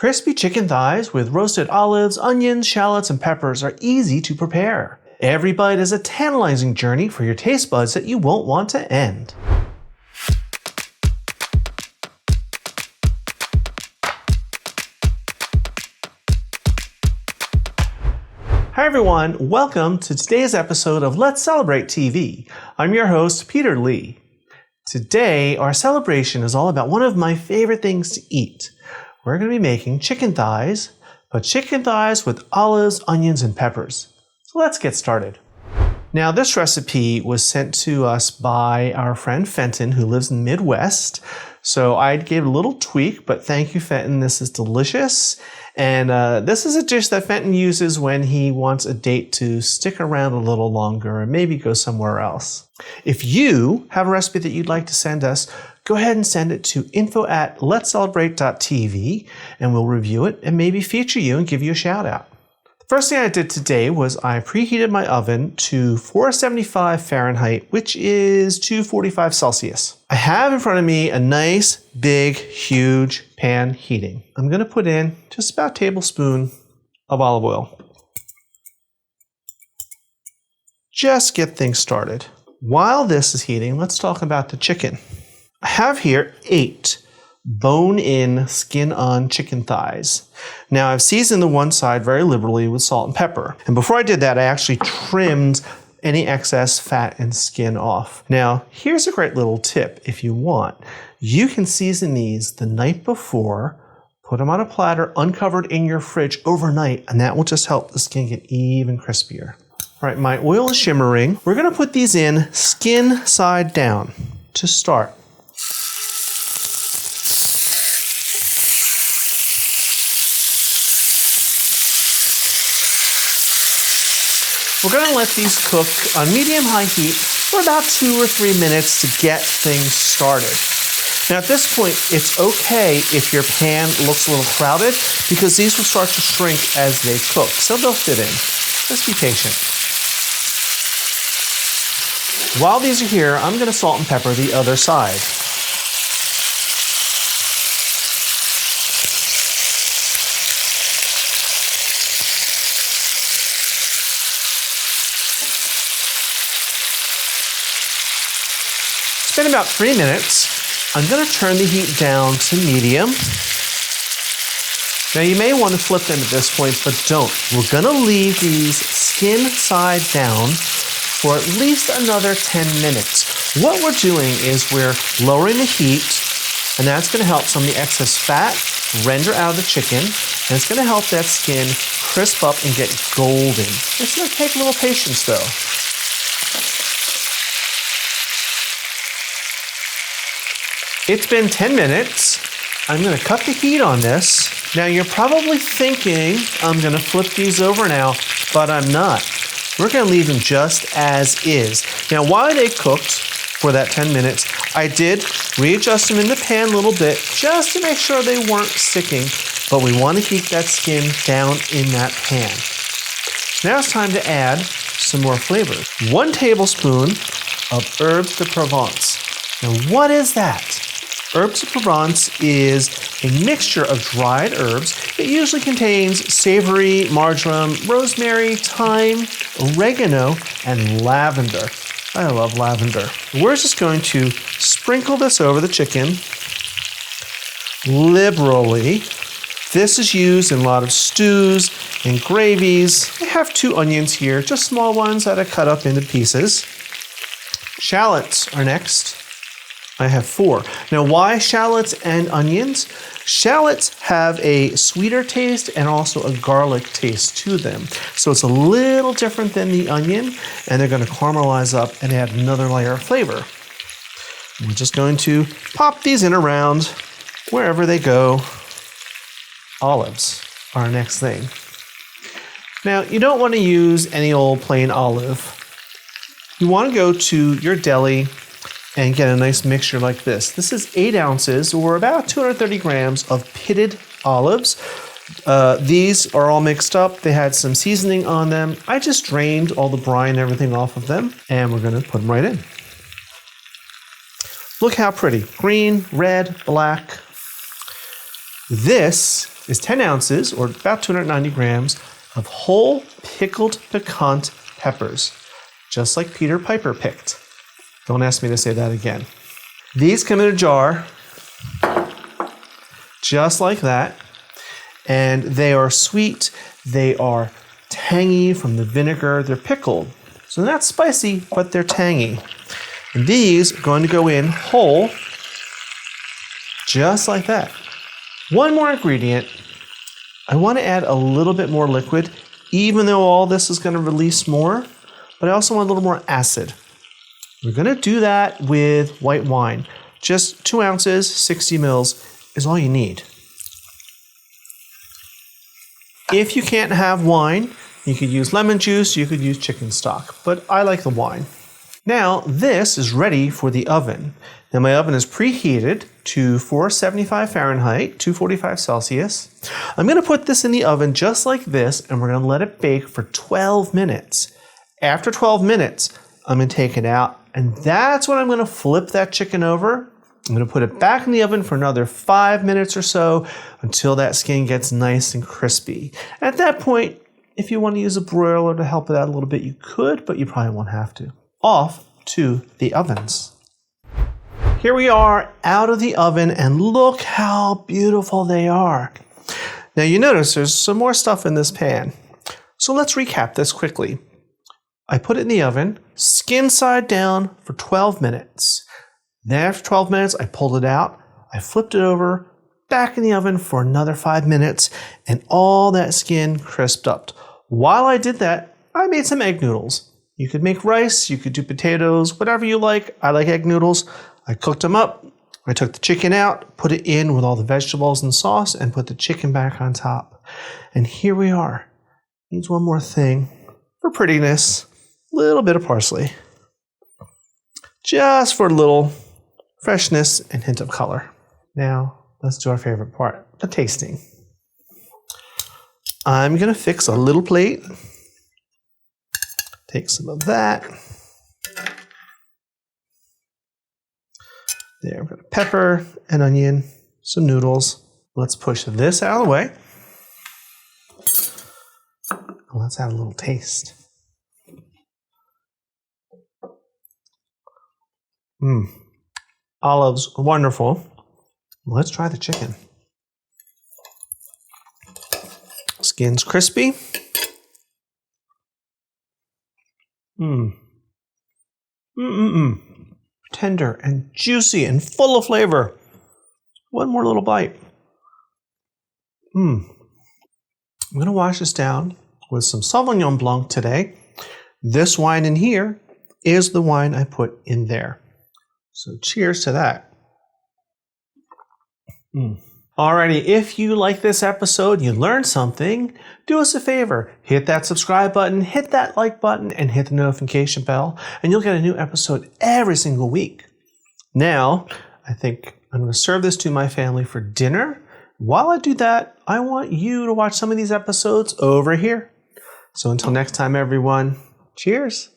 Crispy chicken thighs with roasted olives, onions, shallots, and peppers are easy to prepare. Every bite is a tantalizing journey for your taste buds that you won't want to end. Hi everyone, welcome to today's episode of Let's Celebrate TV. I'm your host, Peter Lee. Today, our celebration is all about one of my favorite things to eat. We're going to be making chicken thighs, but chicken thighs with olives, onions, and peppers. So let's get started. Now, this recipe was sent to us by our friend Fenton, who lives in the Midwest. So I gave it a little tweak, but thank you, Fenton. This is delicious. And this is a dish that Fenton uses when he wants a date to stick around a little longer and maybe go somewhere else. If you have a recipe that you'd like to send us, go ahead and send it to info@letscelebrate.tv and we'll review it and maybe feature you and give you a shout out. The first thing I did today was I preheated my oven to 475 Fahrenheit, which is 245 Celsius. I have in front of me a nice, big, huge pan heating. I'm going to put in just about a tablespoon of olive oil. Just get things started. While this is heating, let's talk about the chicken. I have here 8 bone-in, skin-on chicken thighs. Now, I've seasoned the one side very liberally with salt and pepper. And before I did that, I actually trimmed any excess fat and skin off. Now, here's a great little tip if you want. You can season these the night before, put them on a platter, uncovered in your fridge overnight, and that will just help the skin get even crispier. All right, my oil is shimmering. We're gonna put these in skin side down to start. We're going to let these cook on medium-high heat for about 2 or 3 minutes to get things started. Now at this point, it's okay if your pan looks a little crowded because these will start to shrink as they cook, so they'll fit in. Just be patient. While these are here, I'm going to salt and pepper the other side. It's been about 3 minutes. I'm going to turn the heat down to medium. Now you may want to flip them at this point, but don't. We're going to leave these skin side down for at least another 10 minutes. What we're doing is we're lowering the heat, and that's going to help some of the excess fat render out of the chicken, and it's going to help that skin crisp up and get golden. It's going to take a little patience though. It's been 10 minutes. I'm going to cut the heat on this. Now you're probably thinking I'm going to flip these over now, but I'm not. We're going to leave them just as is. Now while they cooked for that 10 minutes, I did readjust them in the pan a little bit just to make sure they weren't sticking, but we want to keep that skin down in that pan. Now it's time to add some more flavors. 1 tablespoon of Herbs de Provence. Now what is that? Herbs de Provence is a mixture of dried herbs. It usually contains savory, marjoram, rosemary, thyme, oregano, and lavender. I love lavender. We're just going to sprinkle this over the chicken liberally. This is used in a lot of stews and gravies. I have 2 onions here, just small ones that I cut up into pieces. Shallots are next. I have 4. Now, why shallots and onions? Shallots have a sweeter taste and also a garlic taste to them. So it's a little different than the onion, and they're going to caramelize up and add another layer of flavor. We're just going to pop these in around wherever they go. Olives are our next thing. Now, you don't want to use any old plain olive. You want to go to your deli and get a nice mixture like this. This is 8 ounces or about 230 grams of pitted olives. These are all mixed up. They had some seasoning on them. I just drained all the brine and everything off of them, and we're going to put them right in. Look how pretty. Green, red, black. This is 10 ounces, or about 290 grams, of whole pickled piquant peppers, just like Peter Piper picked. Don't ask me to say that again. These come in a jar, just like that, and they are sweet, they are tangy from the vinegar, they're pickled. So they're not spicy, but they're tangy. And these are going to go in whole, just like that. One more ingredient. I want to add a little bit more liquid, even though all this is going to release more, but I also want a little more acid. We're going to do that with white wine. Just 2 ounces, 60 mils is all you need. If you can't have wine, you could use lemon juice, you could use chicken stock, but I like the wine. Now, this is ready for the oven. Now, my oven is preheated to 475 Fahrenheit, 245 Celsius. I'm going to put this in the oven just like this, and we're going to let it bake for 12 minutes. After 12 minutes, I'm going to take it out, and that's when I'm going to flip that chicken over. I'm going to put it back in the oven for another 5 minutes or so until that skin gets nice and crispy. At that point, if you want to use a broiler to help it out a little bit, you could, but you probably won't have to. Off to the ovens. Here we are out of the oven, and look how beautiful they are. Now you notice there's some more stuff in this pan. So let's recap this quickly. I put it in the oven, skin side down for 12 minutes. Then after 12 minutes, I pulled it out, I flipped it over, back in the oven for another 5 minutes, and all that skin crisped up. While I did that, I made some egg noodles. You could make rice, you could do potatoes, whatever you like. I like egg noodles. I cooked them up. I took the chicken out, put it in with all the vegetables and sauce, and put the chicken back on top. And here we are. Needs one more thing for prettiness. A little bit of parsley. Just for a little freshness and hint of color. Now, let's do our favorite part, the tasting. I'm going to fix a little plate. Take some of that. There, we've got a pepper, an onion, some noodles. Let's push this out of the way. And let's add a little taste. Olives, wonderful. Let's try the chicken. Skin's crispy. Tender and juicy and full of flavor. One more little bite. I'm going to wash this down with some Sauvignon Blanc today. This wine in here is the wine I put in there. So cheers to that. Alrighty, if you like this episode, you learned something, do us a favor. Hit that subscribe button, hit that like button, and hit the notification bell, and you'll get a new episode every single week. Now, I think I'm going to serve this to my family for dinner. While I do that, I want you to watch some of these episodes over here. So until next time, everyone, cheers.